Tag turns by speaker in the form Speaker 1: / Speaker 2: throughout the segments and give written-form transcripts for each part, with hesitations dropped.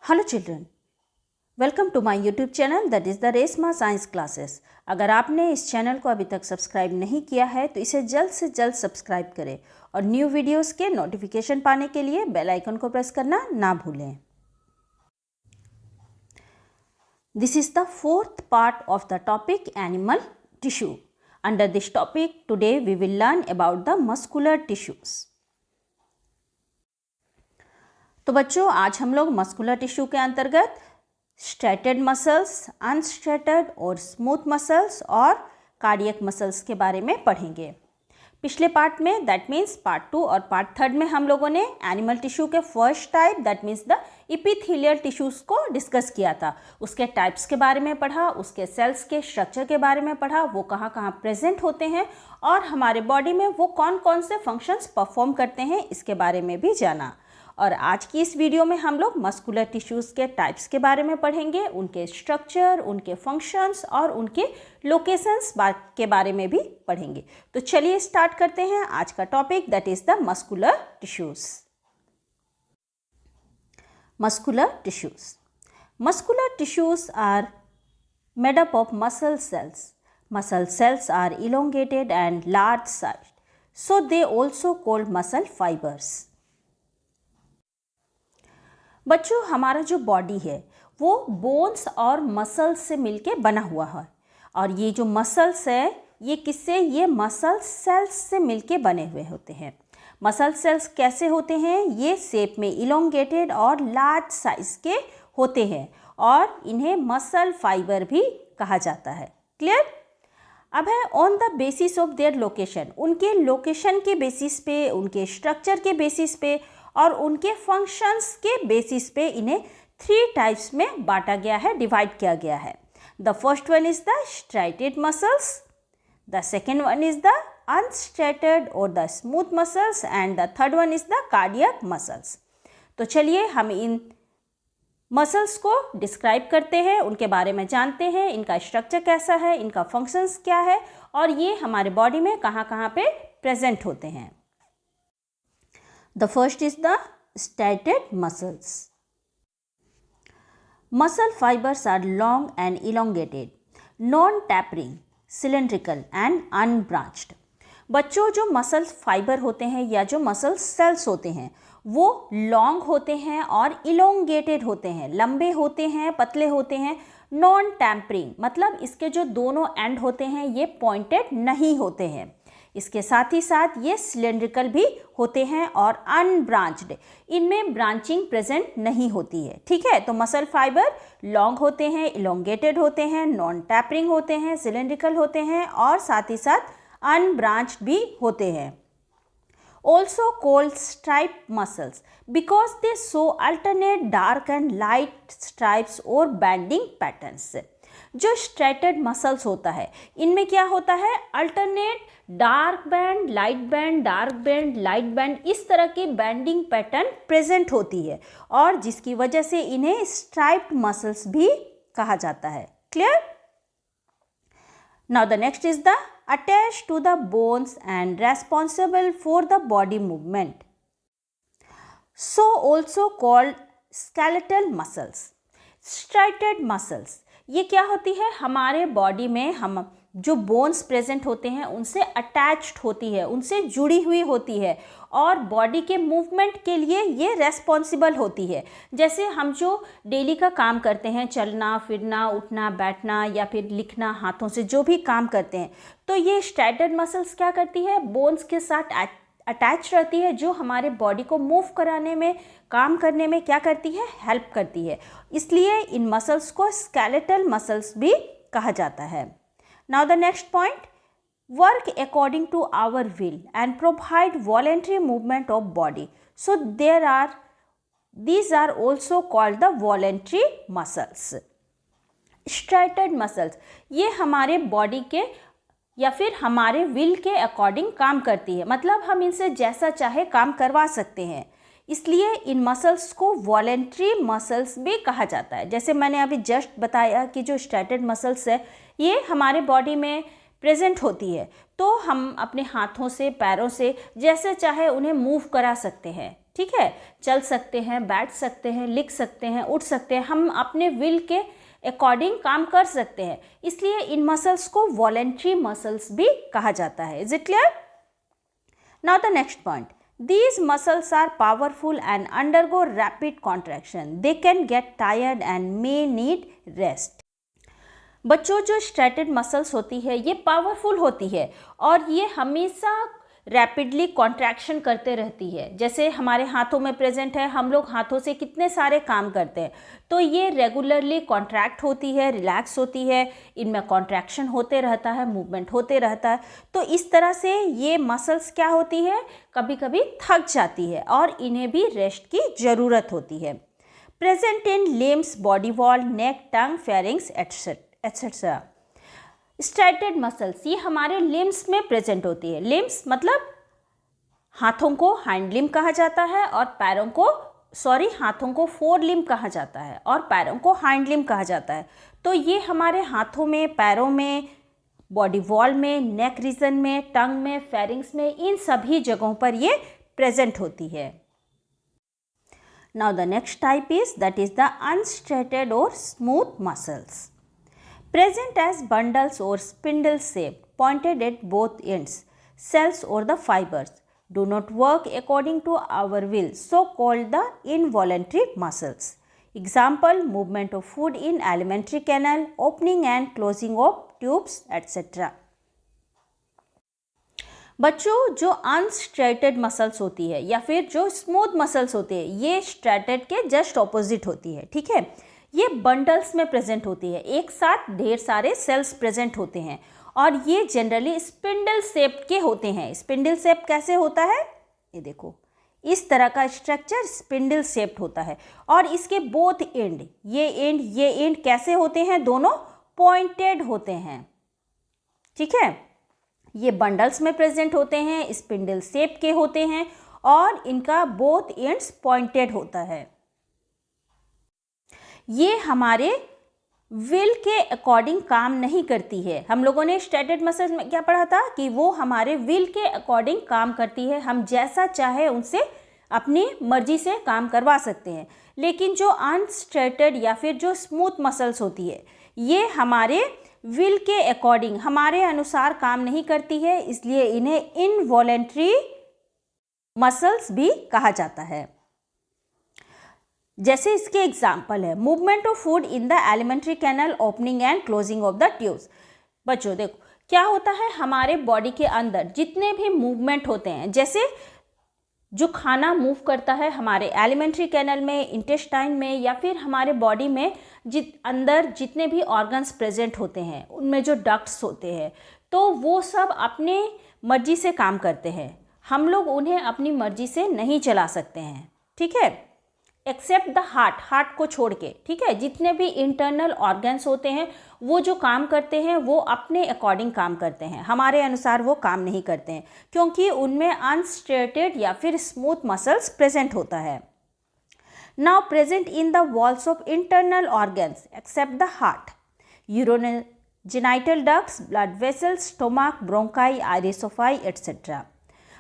Speaker 1: Hello children, welcome to my YouTube channel that is the Reshma science classes. अगर आपने इस channel को अभी तक सब्सक्राइब नहीं किया है तो इसे जल्द से जल्द सब्सक्राइब करें और न्यू वीडियोस के नोटिफिकेशन पाने के लिए बेल आइकन को प्रेस करना ना भूलें। This is the fourth part of the topic animal tissue. Under this topic today we will learn about the muscular tissues. तो बच्चों, आज हम लोग मस्कुलर टिश्यू के अंतर्गत स्ट्रेटेड मसल्स, अनस्ट्रेटेड और स्मूथ मसल्स और कार्डियक मसल्स के बारे में पढ़ेंगे। पिछले पार्ट में दैट मीन्स पार्ट 2 और पार्ट 3 में हम लोगों ने एनिमल टिश्यू के first type that means the epithelial tissues को डिस्कस किया था। उसके टाइप्स के बारे में पढ़ा, उसके सेल्स के स्ट्रक्चर के बारे में पढ़ा, वो कहाँ कहाँ प्रेजेंट होते हैं और हमारे बॉडी में वो कौन कौन से फंक्शंस परफॉर्म करते हैं, इसके बारे में भी जाना। और आज की इस वीडियो में हम लोग मस्कुलर टिश्यूज़ के टाइप्स के बारे में पढ़ेंगे, उनके स्ट्रक्चर, उनके फंक्शंस और उनके लोकेशंस के बारे में भी पढ़ेंगे। तो चलिए स्टार्ट करते हैं आज का topic that is the muscular tissues. Muscular tissues. Muscular tissues are made up of muscle cells. Muscle cells are elongated and large sized, so they also called muscle fibers. बच्चों, हमारा जो बॉडी है वो bones और muscles से मिलके बना हुआ है और ये जो मसल्स है ये किससे, ये मसल सेल्स से मिलके बने हुए होते हैं। मसल सेल्स कैसे होते हैं, ये शेप में इलोंगेटेड और लार्ज साइज के होते हैं और इन्हें मसल फाइबर भी कहा जाता है। क्लियर? अब है on the basis of their location, उनके लोकेशन के बेसिस पे, उनके स्ट्रक्चर के बेसिस पे और उनके फंक्शंस के बेसिस पे इन्हें 3 टाइप्स में बांटा गया है, डिवाइड किया गया है। The first one is the striated muscles, the second one is the unstriated और the smooth muscles and the third one is the cardiac muscles. तो चलिए हम इन मसल्स को डिस्क्राइब करते हैं, उनके बारे में जानते हैं, इनका स्ट्रक्चर कैसा है, इनका फंक्शंस क्या है और ये हमारे बॉडी में कहाँ कहाँ पे प्रेजेंट होते हैं। The first is the striated muscles. Muscle fibers are long and elongated, non-tapering, cylindrical and unbranched. बच्चों, जो मसल फाइबर होते हैं या जो मसल सेल्स होते हैं वो लॉन्ग होते हैं और इलोंगेटेड होते हैं, लंबे होते हैं, पतले होते हैं। नॉन टैम्परिंग मतलब इसके जो दोनों एंड होते हैं ये पॉइंटेड नहीं होते हैं। इसके साथ ही साथ ये सिलेंड्रिकल भी होते हैं और अनब्रांच्ड, इनमें ब्रांचिंग प्रेजेंट नहीं होती है। ठीक है, तो मसल फाइबर लॉन्ग होते हैं, इलोंगेटेड होते हैं, नॉन टैपरिंग होते हैं, सिलेंड्रिकल होते हैं और साथ ही साथ अनब्रांच्ड भी होते हैं। Also called stripe muscles because they show alternate dark and light stripes or banding patterns. जो स्ट्रेटेड मसल्स होता है इनमें क्या होता है, alternate dark band, light band, dark band, light band, इस तरह की बैंडिंग पैटर्न प्रेजेंट होती है और जिसकी वजह से इन्हें स्ट्राइप्ड मसल्स भी कहा जाता है। Clear? Now the next is the attached to the bones and responsible for the body movement, so also called skeletal muscles. Striated muscles ये क्या होती है, हमारे बॉडी में हम जो बोन्स प्रेजेंट होते हैं उनसे अटैच्ड होती है, उनसे जुड़ी हुई होती है और बॉडी के मूवमेंट के लिए ये रेस्पॉन्सिबल होती है। जैसे हम जो डेली का काम करते हैं, चलना फिरना, उठना बैठना या फिर लिखना, हाथों से जो भी काम करते हैं, तो ये स्ट्रेटेड मसल्स क्या करती है, बोन्स के साथ अटैच रहती है, जो हमारे बॉडी को मूव कराने में, काम करने में क्या करती है, हेल्प करती है। इसलिए इन मसल्स को स्केलेटल मसल्स भी कहा जाता है। Now the next point, work according to our will and provide voluntary movement of body, so these are also called the voluntary muscles. Striated muscles ये हमारे बॉडी के या फिर हमारे विल के अकॉर्डिंग काम करती है, मतलब हम इनसे जैसा चाहे काम करवा सकते हैं, इसलिए इन मसल्स को वॉलेंट्री मसल्स भी कहा जाता है। जैसे मैंने अभी जस्ट बताया कि जो स्ट्रेटेड मसल्स है ये हमारे बॉडी में प्रेजेंट होती है, तो हम अपने हाथों से, पैरों से जैसे चाहे उन्हें मूव करा सकते हैं। ठीक है, चल सकते हैं, बैठ सकते हैं, लिख सकते हैं, उठ सकते हैं, हम अपने विल के अकॉर्डिंग काम कर सकते हैं, इसलिए इन मसल्स को वॉलेंट्री मसल्स भी कहा जाता है। Is it clear? Now the next point, these muscles are powerful and undergo rapid contraction. They can get tired and may need rest. बच्चों, जो स्ट्रेटेड मसल्स होती है ये पावरफुल होती है और ये हमेशा रैपिडली कॉन्ट्रैक्शन करते रहती है। जैसे हमारे हाथों में प्रेजेंट है, हम लोग हाथों से कितने सारे काम करते हैं, तो ये रेगुलरली कॉन्ट्रैक्ट होती है, रिलैक्स होती है, इनमें कॉन्ट्रैक्शन होते रहता है, मूवमेंट होते रहता है। तो इस तरह से ये मसल्स क्या होती है, कभी कभी थक जाती है और इन्हें भी रेस्ट की ज़रूरत होती है। Present in limbs, body wall, neck, tongue, pharynx etcetera. Striated muscles ये हमारे लिम्स में प्रेजेंट होती है। लिम्स मतलब हाथों को हैंड लिम्ब कहा जाता है और हाथों को फोर लिम्ब कहा जाता है और पैरों को हैंड लिम्ब कहा जाता है। तो ये हमारे हाथों में, पैरों में, बॉडी वॉल में, नेक रीजन में, टंग में, फेरिंग्स में, इन सभी जगहों पर ये प्रेजेंट होती है। Now the next type is that is the unstriated और smooth muscles, present as bundles or spindle shaped, pointed at both ends. Cells or the fibers do not work according to our will, so called the involuntary muscles. Example, movement of food in alimentary canal, opening and closing of tubes, etc. बच्चों, जो unstriated muscles होती है या फिर जो smooth muscles होती है, ये स्ट्रेटेड के जस्ट ऑपोजिट होती है। ठीक है, ये बंडल्स में प्रेजेंट होती है, एक साथ ढेर सारे सेल्स प्रेजेंट होते हैं और ये जनरली स्पिंडल शेप के होते हैं। स्पिंडल शेप कैसे होता है, ये देखो, इस तरह का स्ट्रक्चर स्पिंडल शेप्ड होता है और इसके बोथ एंड, ये एंड कैसे होते हैं, दोनों पॉइंटेड होते हैं। ठीक है, ये बंडल्स में प्रेजेंट होते हैं, स्पिंडल शेप के होते हैं और इनका बोथ एंड्स पॉइंटेड होता है। ये हमारे विल के अकॉर्डिंग काम नहीं करती है। हम लोगों ने स्ट्रेटेड मसल्स में क्या पढ़ा था कि वो हमारे विल के अकॉर्डिंग काम करती है, हम जैसा चाहे उनसे अपनी मर्जी से काम करवा सकते हैं। लेकिन जो अनस्ट्रेटेड या फिर जो स्मूथ मसल्स होती है, ये हमारे विल के अकॉर्डिंग, हमारे अनुसार काम नहीं करती है, इसलिए इन्हें इनवॉलेंट्री मसल्स भी कहा जाता है। जैसे इसके एग्जाम्पल है, movement of food in the alimentary canal, opening and closing of the tubes. बच्चों देखो क्या होता है, हमारे बॉडी के अंदर जितने भी मूवमेंट होते हैं, जैसे जो खाना मूव करता है हमारे एलिमेंट्री कैनल में, इंटेस्टाइन में, या फिर हमारे बॉडी में अंदर जितने भी ऑर्गन्स प्रेजेंट होते हैं, उनमें जो डक्ट्स होते हैं, तो वो सब अपने मर्जी से काम करते हैं। हम लोग उन्हें अपनी मर्जी से नहीं चला सकते हैं। ठीक है, एक्सेप्ट द हार्ट को छोड़ के। ठीक है, जितने भी इंटरनल ऑर्गन्स होते हैं वो जो काम करते हैं वो अपने अकॉर्डिंग काम करते हैं, हमारे अनुसार वो काम नहीं करते हैं, क्योंकि उनमें अनस्ट्रेटेड या फिर स्मूथ मसल्स प्रेजेंट होता है। Now present in the walls of internal organs except the heart, urinal, genital ducts, blood vessels, stomach, bronchi, iris of eye et cetera.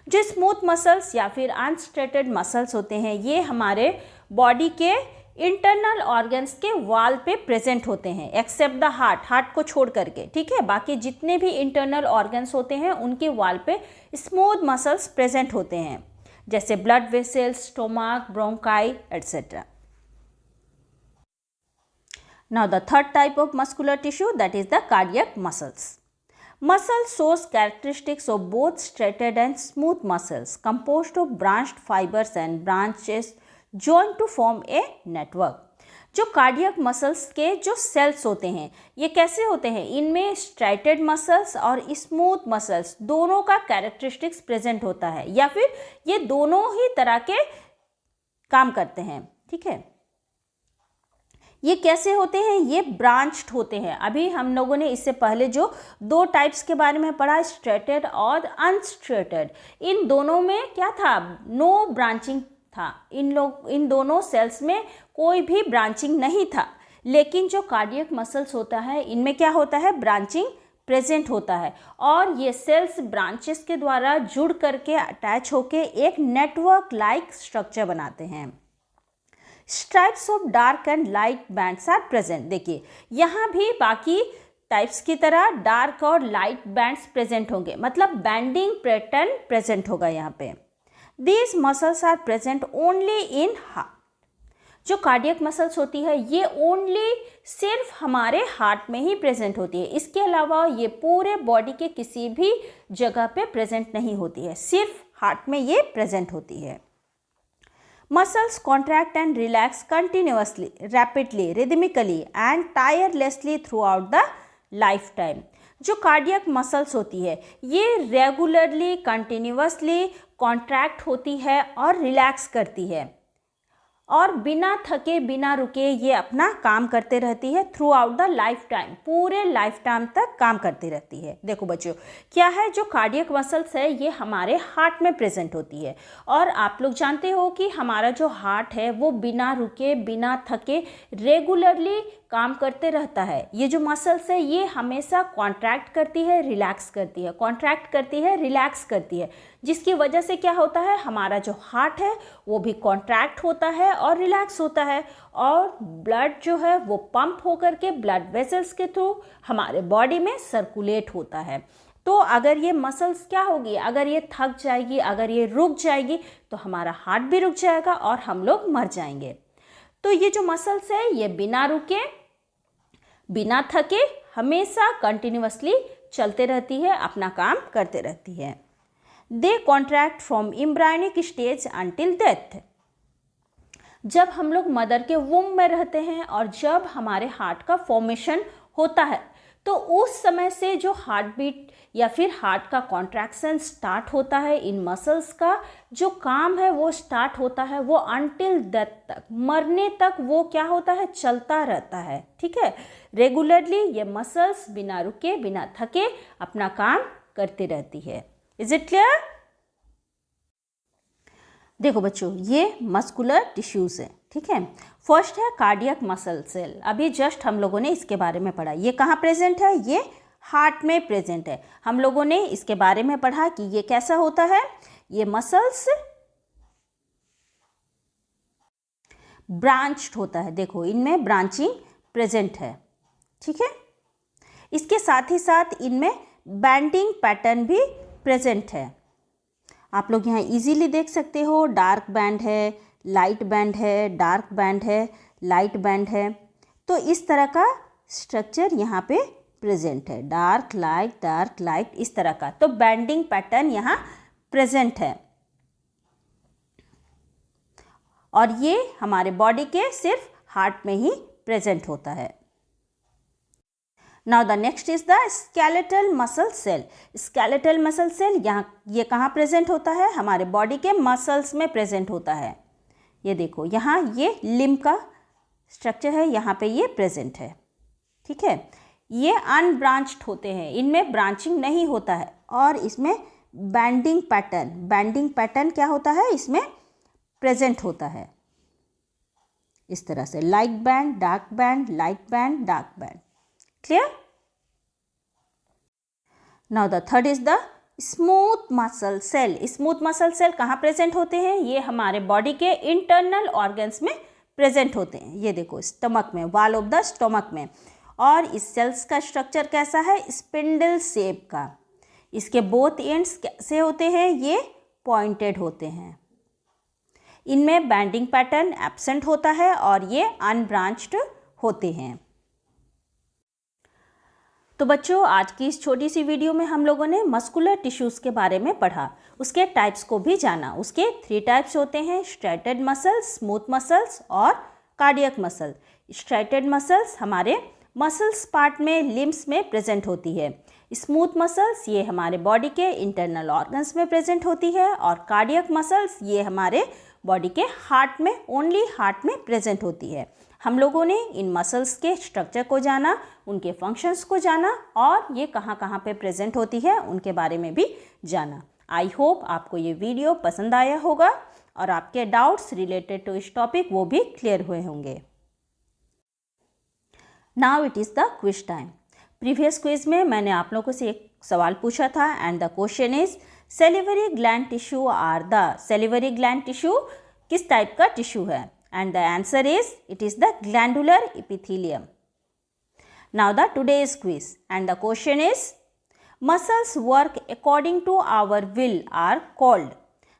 Speaker 1: जो स्मूथ मसल्स या फिर अनस्ट्रेटेड मसल्स होते हैं, ये हमारे बॉडी के इंटरनल ऑर्गन्स के वॉल पे प्रेजेंट होते हैं, एक्सेप्ट द हार्ट को छोड़ करके। ठीक है, बाकी जितने भी इंटरनल ऑर्गन्स होते हैं उनके वॉल पे स्मूथ मसल्स प्रेजेंट होते हैं, जैसे blood vessels, stomach, bronchi etcetera. Now the third type of muscular tissue, that is the cardiac muscles. Muscle shows characteristics of both straightened and smooth muscles composed of branched fibers and branches joined to form a network. जो cardiac muscles के जो sales होते हैं ये कैसे होते हैं, इनमें स्ट्राइटेड मसल्स और स्मूथ मसल्स दोनों का कैरेक्टरिस्टिक्स प्रेजेंट होता है, या फिर ये दोनों ही तरह के काम करते हैं. ठीक है, ये कैसे होते हैं, ये ब्रांच्ड होते हैं. अभी हम लोगों ने इससे पहले जो दो टाइप्स के बारे में पढ़ा, स्ट्रेटेड और अनस्ट्रेटेड, इन दोनों में क्या था, नो ब्रांचिंग था. इन दोनों सेल्स में कोई भी ब्रांचिंग नहीं था. लेकिन जो कार्डियक मसल्स होता है इनमें क्या होता है, ब्रांचिंग प्रेजेंट होता है और ये सेल्स ब्रांचेस के द्वारा जुड़ करके अटैच होके एक नेटवर्क लाइक स्ट्रक्चर बनाते हैं। Stripes of dark and light bands are present. देखिए यहाँ भी बाकी टाइप्स की तरह डार्क और लाइट बैंड्स प्रेजेंट होंगे, मतलब बैंडिंग पैटर्न प्रेजेंट होगा यहाँ पे। These muscles are present only in heart. जो कार्डियक मसल्स होती है ये ओनली सिर्फ हमारे हार्ट में ही प्रेजेंट होती है, इसके अलावा ये पूरे बॉडी के किसी भी जगह पे प्रेजेंट नहीं होती है, सिर्फ हार्ट में ये प्रेजेंट होती है। Muscles contract and relax continuously, rapidly, rhythmically and tirelessly through out the life time. जो कार्डियक मसल्स होती है ये रेगुलरली, कंटिन्यूअसली कॉन्ट्रैक्ट होती है और रिलैक्स करती है और बिना थके बिना रुके ये अपना काम करते रहती है through out the life time, पूरे लाइफ टाइम तक काम करती रहती है। देखो बच्चों क्या है, जो कार्डियक मसल्स है ये हमारे हार्ट में प्रेजेंट होती है और आप लोग जानते हो कि हमारा जो हार्ट है वो बिना रुके बिना थके रेगुलरली काम करते रहता है। ये जो मसल्स है ये हमेशा कॉन्ट्रैक्ट करती है, रिलैक्स करती है, कॉन्ट्रैक्ट करती है, रिलैक्स करती है, जिसकी वजह से क्या होता है, हमारा जो हार्ट है वो भी कॉन्ट्रैक्ट होता है और रिलैक्स होता है और ब्लड जो है वो पंप होकर के ब्लड वेसल्स के थ्रू हमारे बॉडी में सर्कुलेट होता है। तो अगर ये मसल्स क्या होगी, अगर ये थक जाएगी, अगर ये रुक जाएगी तो हमारा हार्ट भी रुक जाएगा और हम लोग मर जाएंगे। तो ये जो मसल्स है ये बिना रुके बिना थके हमेशा कंटिन्यूअसली चलते रहती है, अपना काम करते रहती है। They contract from embryonic stage until death. जब हम लोग मदर के वूम्ब में रहते हैं और जब हमारे हार्ट का फॉर्मेशन होता है तो उस समय से जो हार्ट बीट या फिर हार्ट का कॉन्ट्रैक्शन स्टार्ट होता है, इन मसल्स का जो काम है वो स्टार्ट होता है, वो अंटिल डेथ तक, मरने तक वो क्या होता है, चलता रहता है। ठीक है, रेगुलरली ये मसल्स बिना रुके बिना थके अपना काम करती रहती है। Is it clear? देखो बच्चों ये मस्कुलर टिश्यूज है। ठीक है, फर्स्ट है कार्डियक मसल सेल, अभी जस्ट हम लोगों ने इसके बारे में पढ़ा। ये कहाँ प्रेजेंट है, ये हार्ट में प्रेजेंट है। हम लोगों ने इसके बारे में पढ़ा कि ये कैसा होता है, ये मसल्स ब्रांच्ड होता है। देखो इनमें ब्रांचिंग प्रेजेंट है। ठीक है, इसके साथ ही साथ इनमें बैंडिंग पैटर्न भी प्रेजेंट है। आप लोग यहाँ इजीली देख सकते हो, डार्क बैंड है, लाइट बैंड है, डार्क बैंड है, लाइट बैंड है। तो इस तरह का स्ट्रक्चर यहाँ पे प्रेजेंट है, डार्क लाइट इस तरह का। तो बैंडिंग पैटर्न यहाँ प्रेजेंट है और ये हमारे बॉडी के सिर्फ हार्ट में ही प्रेजेंट होता है। Now the next is the skeletal muscle cell. Skeletal muscle cell यहाँ ये कहाँ प्रेजेंट होता है, हमारे बॉडी के मसल्स में प्रेजेंट होता है। ये देखो यहाँ ये लिम्ब का स्ट्रक्चर है, यहाँ पे ये प्रेजेंट है। ठीक है, ये अनब्रांच्ड होते हैं, इनमें ब्रांचिंग नहीं होता है और इसमें बैंडिंग पैटर्न क्या होता है, इसमें प्रेजेंट होता है। इस तरह से light band, dark band, light band, dark band. Clear? Now the third is the smooth muscle cell. Smooth muscle cell कहाँ प्रेजेंट होते हैं, ये हमारे बॉडी के इंटरनल ऑर्गन्स में प्रेजेंट होते हैं। ये देखो स्टमक में, वॉल ऑफ द स्टमक में। और इस सेल्स का स्ट्रक्चर कैसा है, स्पिंडल शेप का। इसके बोथ एंड्स कैसे होते हैं, ये पॉइंटेड होते हैं। इनमें बैंडिंग पैटर्न एब्सेंट होता है और ये अनब्रांच्ड होते हैं। तो बच्चों आज की इस छोटी सी वीडियो में हम लोगों ने मस्कुलर टिश्यूज़ के बारे में पढ़ा, उसके टाइप्स को भी जाना। उसके 3 टाइप्स होते हैं, स्ट्रेटेड मसल्स, स्मूथ मसल्स और कार्डियक मसल। स्ट्रेटेड मसल्स हमारे मसल्स पार्ट में, लिम्स में प्रेजेंट होती है। स्मूथ मसल्स ये हमारे बॉडी के इंटरनल ऑर्गन्स में प्रेजेंट होती है और कार्डियक मसल्स ये हमारे बॉडी के हार्ट में, ओनली हार्ट में प्रेजेंट होती है। हम लोगों ने इन मसल्स के स्ट्रक्चर को जाना, उनके फंक्शंस को जाना और ये कहाँ कहाँ पे प्रेजेंट होती है उनके बारे में भी जाना। आई होप आपको ये वीडियो पसंद आया होगा और आपके डाउट्स रिलेटेड टू इस टॉपिक वो भी क्लियर हुए होंगे। Now it is the quiz time. Previous quiz में मैंने आप लोगों से एक सवाल पूछा था and the question is salivary gland tissue are the salivary gland tissue किस टाइप का टिश्यू है and the answer is it is the glandular epithelium. Now the today's quiz and the question is muscles work according to our will are called.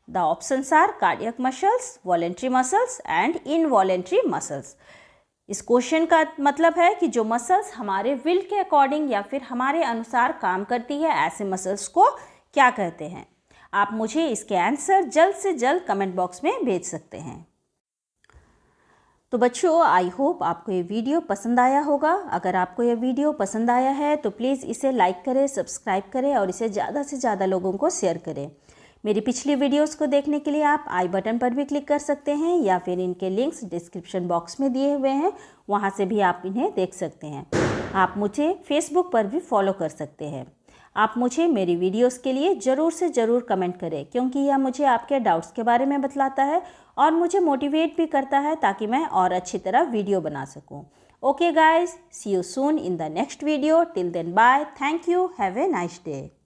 Speaker 1: The options are cardiac muscles, voluntary muscles and involuntary muscles. इस question का मतलब है कि जो muscles हमारे will के according या फिर हमारे अनुसार काम करती है ऐसे मसल्स को क्या कहते हैं. आप मुझे इसके आंसर जल्द से जल्द कमेंट बॉक्स में भेज सकते हैं. तो बच्चों, आई होप आपको ये वीडियो पसंद आया होगा. अगर आपको ये वीडियो पसंद आया है तो प्लीज़ इसे लाइक करें, सब्सक्राइब करें और इसे ज़्यादा से ज़्यादा लोगों को शेयर करें. मेरी पिछली वीडियोस को देखने के लिए आप आई बटन पर भी क्लिक कर सकते हैं या फिर इनके लिंक्स डिस्क्रिप्शन बॉक्स में दिए हुए हैं, वहाँ से भी आप इन्हें देख सकते हैं. आप मुझे फेसबुक पर भी फॉलो कर सकते हैं. आप मुझे मेरी वीडियोस के लिए ज़रूर से ज़रूर कमेंट करें क्योंकि यह मुझे आपके डाउट्स के बारे में बतलाता है और मुझे मोटिवेट भी करता है ताकि मैं और अच्छी तरह वीडियो बना सकूं. Okay guys, see you soon in the next video. Till then bye. Thank you. Have a nice day.